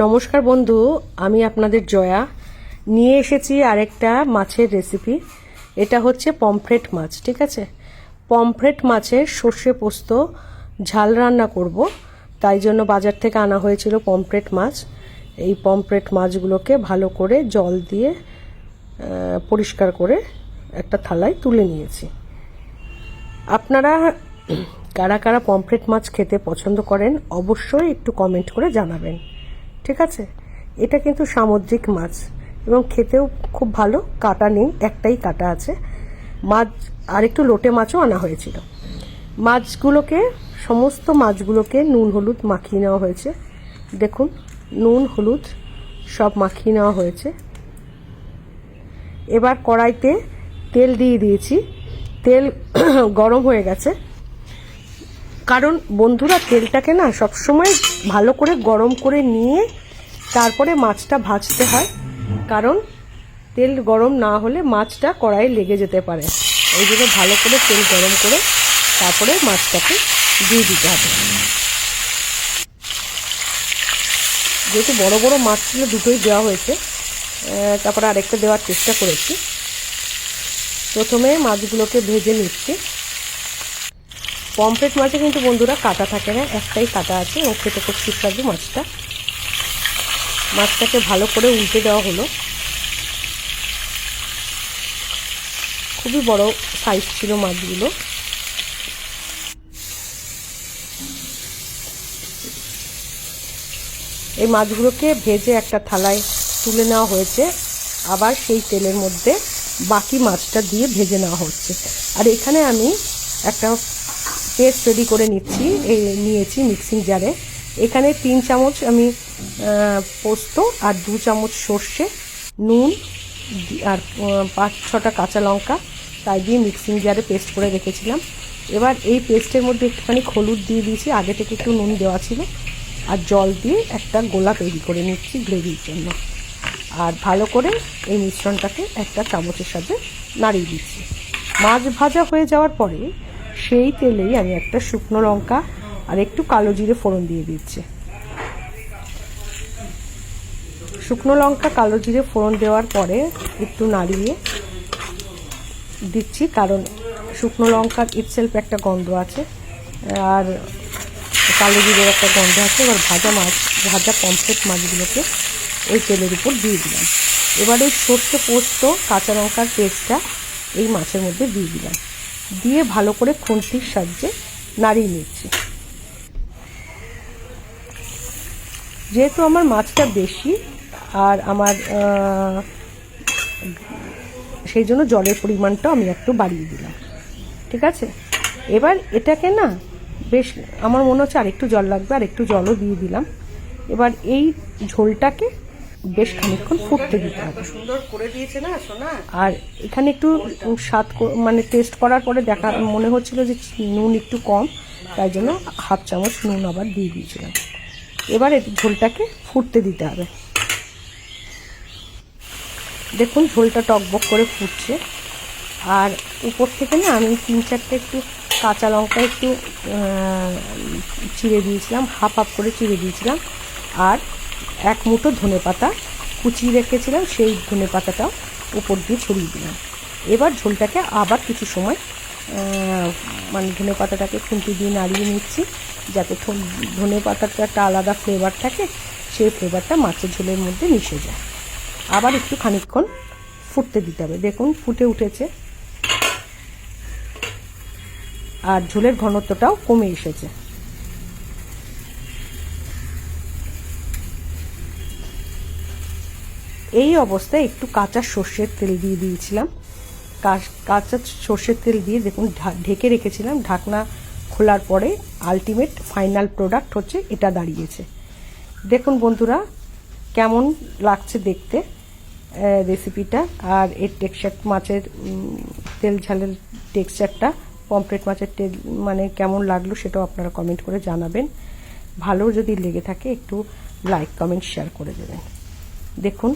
নমস্কার বন্ধু, আমি আপনাদের জয়া নিয়ে এসেছি আরেকটা মাছের রেসিপি। এটা হচ্ছে পমফ্রেট মাছ। ঠিক আছে, পমফ্রেট মাছের সর্ষে পোস্ত ঝাল রান্না করব, তাই জন্য বাজার থেকে আনা হয়েছিল পমফ্রেট মাছ। এই পমফ্রেট মাছগুলোকে ভালো করে জল দিয়ে পরিষ্কার করে একটা থালায় তুলে নিয়েছি। আপনারা কারা কারা পমফ্রেট মাছ খেতে পছন্দ করেন অবশ্যই একটু কমেন্ট করে জানাবেন। ঠিক আছে, এটা কিন্তু সামুদ্রিক মাছ এবং খেতেও খুব ভালো। কাটা নেই, একটাই কাটা আছে। মাছ আর একটু লোটে মাছও আনা হয়েছিল। সমস্ত মাছগুলোকে নুন হলুদ মাখিয়ে নেওয়া হয়েছে। দেখুন, নুন হলুদ সব মাখিয়ে নেওয়া হয়েছে। এবার কড়াইতে তেল দিয়ে দিয়েছি। তেল গরম হয়ে গেছে। কারণ বন্ধুরা, তেলটাকে না সবসময় ভালো করে গরম করে নিয়ে তারপরে মাছটা ভাজতে হয়, কারণ তেল গরম না হলে মাছটা কড়াইয়ে লেগে যেতে পারে। এই জন্য ভালো করে তেল গরম করে তারপরে মাছটাকে দিয়ে দিতে হবে। যেহেতু বড় বড় মাছ ছিল, দুটোই দেওয়া হয়েছে, তারপরে আরেকটা দেওয়ার চেষ্টা করেছি। প্রথমে মাছগুলোকে ভেজে নিচ্ছি। পমফ্রেট মাছে কিন্তু বন্ধুরা কাটা থাকে না, একটাই কাটা আছে ও খেতে খুব সুস্বাদু মাছটাকে ভালো করে উল্টে দেওয়া হলো। খুবই বড় সাইজ ছিল মাছগুলো। এই মাছগুলোকে ভেজে একটা থালায় তুলে নেওয়া হয়েছে। আবার সেই তেলের মধ্যে বাকি মাছটা দিয়ে ভেজে নেওয়া হচ্ছে। আর এখানে আমি একটা পেস্ট রেডি করে নিয়েছি মিক্সিং জারে। এখানে 3 চামচ আমি পোস্ত আর 2 চামচ সর্ষে, নুন আর 5-6টা কাঁচা লঙ্কা তাই দিয়ে মিক্সিং জারে পেস্ট করে রেখেছিলাম। এবার এই পেস্টের মধ্যে একটুখানি হলুদ দিয়ে দিয়েছি, আগে থেকে একটু নুন দেওয়া ছিল, আর জল দিয়ে একটা গোলা তৈরি করে নিচ্ছি গ্রেভির জন্য। আর ভালো করে এই মিশ্রণটাকে একটা চামচের সাথে নাড়িয়ে দিচ্ছি। মাছ ভাজা হয়ে যাওয়ার পরে সেই তেলেই আমি একটা শুকনো লঙ্কা আর একটু কালো জিরে ফোড়ন দিয়ে দিচ্ছি। শুকনো লঙ্কা কালো জিরে ফোড়ন দেওয়ার পরে একটু নাড়িয়ে দিচ্ছি, কারণ শুকনো লঙ্কার ইটসেলফ একটা গন্ধ আছে আর কালো জিরের একটা গন্ধ আছে। এবার ভাজা পমফ্রেট মাছগুলোকে ওই তেলের উপর দিয়ে দিলাম। এবার ওই সর্ষে পোস্ত কাঁচা লঙ্কার পেস্টটা এই মাছের মধ্যে দিয়ে দিলাম, দিয়ে ভালো করে খুন্তির সাহায্যে নাড়িয়ে নিচ্ছি। যেহেতু আমার মাছটা বেশি আর আমার সেই জন্য জলের পরিমাণটাও আমি একটু বাড়িয়ে দিলাম। ঠিক আছে, এবার এটাকে না বেশ, আমার মনে হচ্ছে আরেকটু জল লাগবে, আর একটু জলও দিয়ে দিলাম। এবার এই ঝোলটাকে বেশ খানিকক্ষণ ফুটতে দিতে হবে। সুন্দর করে দিয়েছে না সোনা। আর এখানে একটু স্বাদ টেস্ট করার পরে মনে হচ্ছিল যে নুন একটু কম, তাই জন্য 1/2 চামচ নুন আবার দিয়ে দিয়েছিলাম। এবার এই ঝোলটাকে ফুটতে দিতে হবে। দেখুন, ঝোলটা টকবক করে ফুটছে। আর উপর থেকে না আমি 3-4টে একটু কাঁচা লঙ্কা একটু চিড়ে দিয়েছিলাম, হাফ করে চিড়ে দিয়েছিলাম। আর 1 মুঠো ধনেপাতা কুচিয়ে রেখেছিলাম, সেই ধনেপাতাটাও উপর দিয়ে ছড়িয়ে দিলাম। এবার ঝোলটাকে আবার কিছু সময় ধনেপাতাটাকে খুন্তি দিয়ে নাড়িয়ে নিচ্ছি, যাতে ধনেপাতাটা একটা আলাদা ফ্লেভার থাকে, সেই ফ্লেভারটা মাছের ঝোলের মধ্যে মিশে যায়। আবার একটু খানিকক্ষণ ফুটতে দিতে হবে। দেখুন, ফুটে উঠেছে আর ঝোলের ঘনত্বটাও কমে এসেছে। এই অবস্থায় একটু কাঁচা সর্ষের তেল দিয়ে দিয়েছিলাম। কাঁচা সর্ষের তেল দিয়ে দেখুন ঢেকে রেখেছিলাম। ঢাকনা খোলার পরে আলটিমেট ফাইনাল প্রোডাক্ট হচ্ছে এটা দাঁড়িয়েছে। দেখুন বন্ধুরা, কেমন লাগছে দেখতে রেসিপিটা। আর এর টেক্সচার, মাছের তেল ঝালের টেক্সচারটা পমফ্রেট মাছের তেল কেমন লাগলো সেটাও আপনারা কমেন্ট করে জানাবেন। ভালো যদি লেগে থাকে একটু লাইক কমেন্ট শেয়ার করে দেবেন। দেখুন।